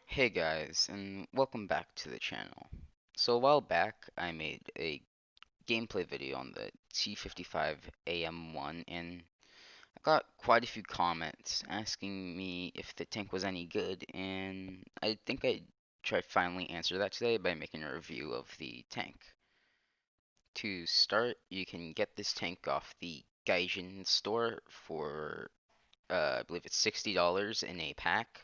Hey guys, and welcome back to the channel. So a while back, I made a gameplay video on the T55AM-1, and I got quite a few comments asking me if the tank was any good, and I think I tried finally answer that today by making a review of the tank. To start, you can get this tank off the Gaijin store for, I believe it's $60 in a pack.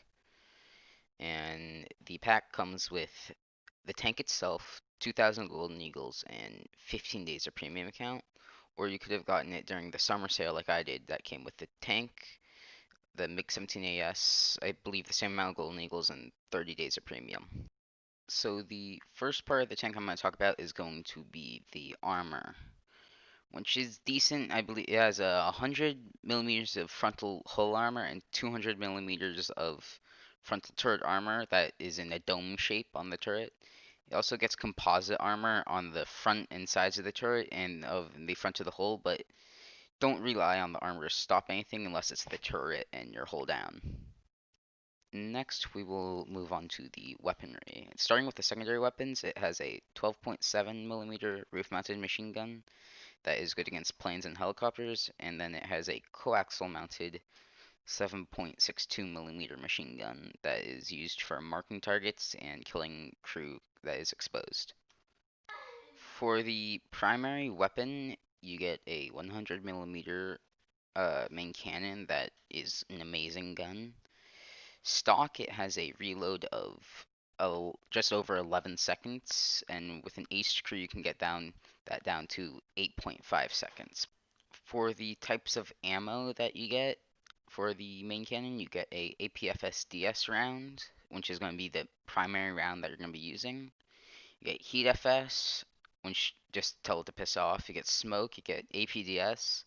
And the pack comes with the tank itself, 2,000 golden eagles, and 15 days of premium account. Or you could have gotten it during the summer sale like I did. That came with the tank, the MiG-17 AS, I believe the same amount of golden eagles, and 30 days of premium. So the first part of the tank I'm going to talk about is going to be the armor, which is decent. I believe it has 100 millimeters of frontal hull armor and 200 millimeters of frontal turret armor that is in a dome shape on the turret. It also gets composite armor on the front and sides of the turret and of the front of the hull, but don't rely on the armor to stop anything unless it's the turret and your hull down. Next, we will move on to the weaponry. Starting with the secondary weapons, it has a 12.7 millimeter roof-mounted machine gun that is good against planes and helicopters, and then it has a coaxial mounted 7.62 millimeter machine gun that is used for marking targets and killing crew that is exposed. For the primary weapon, you get a 100 millimeter main cannon that is an amazing gun. Stock, it has a reload of just over 11 seconds, and with an ace crew, you can get down to 8.5 seconds. For the types of ammo that you get for the main cannon, you get a APFSDS round, which is going to be the primary round that you're going to be using. You get Heat FS, which just tell it to piss off. You get Smoke, you get APDS,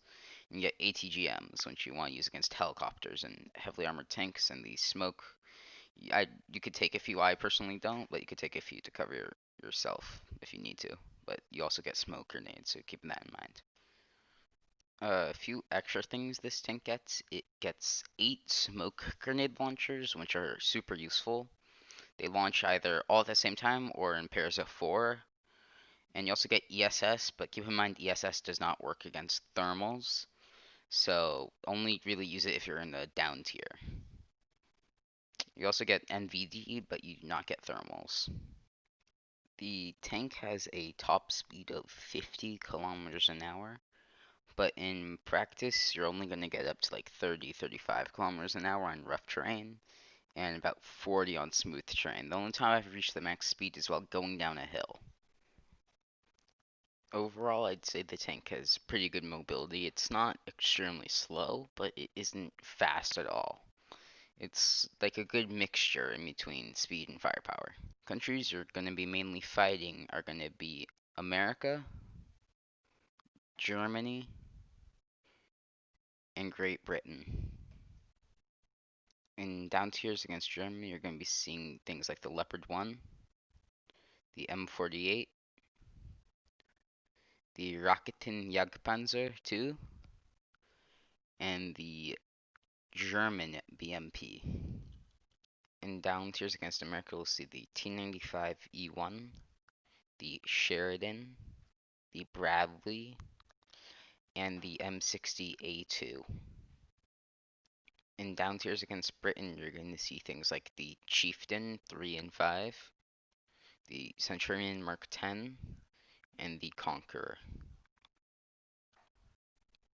and you get ATGMs, which you want to use against helicopters and heavily armored tanks. And the Smoke, you could take a few. I personally don't, but you could take a few to cover yourself if you need to. But you also get smoke grenades, so keeping that in mind. A few extra things this tank gets. It gets 8 smoke grenade launchers, which are super useful. They launch either all at the same time or in pairs of 4. And you also get ESS, but keep in mind ESS does not work against thermals. So only really use it if you're in the down tier. You also get NVD, but you do not get thermals. The tank has a top speed of 50 kilometers an hour, but in practice, you're only going to get up to like 30, 35 kilometers an hour on rough terrain, and about 40 on smooth terrain. The only time I've reached the max speed is while going down a hill. Overall, I'd say the tank has pretty good mobility. It's not extremely slow, but it isn't fast at all. It's like a good mixture in between speed and firepower. Countries you're going to be mainly fighting are going to be America, Germany, and Great Britain. In down tiers against Germany, you're going to be seeing things like the Leopard 1, the M48, the Raketen Jagdpanzer 2, and the German BMP. In down tiers against America, we'll see the T95E1, the Sheridan, the Bradley, and the M60A2. In down tiers against Britain, you're going to see things like the Chieftain 3 and 5, the Centurion Mark 10, and the Conqueror.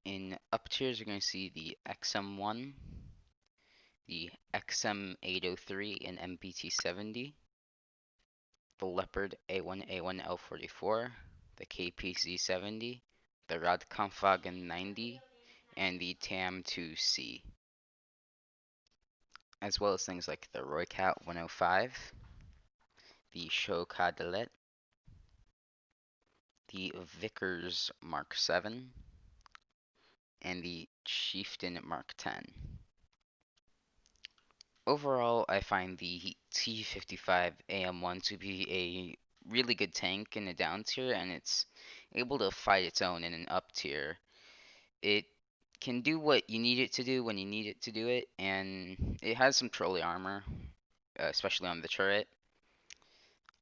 In up tiers, you're going to see the XM1, the XM803 and MBT70, the Leopard A1A1L44, the KPZ70, the Radkampfwagen 90, and the TAM2C, as well as things like the Roycat 105, the Chaucadelet, the Vickers Mark 7, and the Chieftain Mark 10. Overall, I find the T55AM-1 to be a really good tank in a down tier, and it's able to fight its own in an up tier. It can do what you need it to do when you need it to do it, and it has some trolley armor. especially on the turret.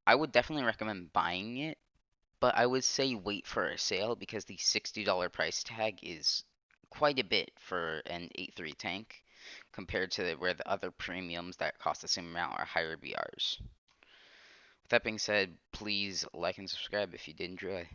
I would definitely recommend buying it, but I would say wait for a sale because the $60 price tag is quite a bit for an 8.3 tank compared to where the other premiums that cost the same amount are higher BRs. With that being said, please like and subscribe if you did enjoy.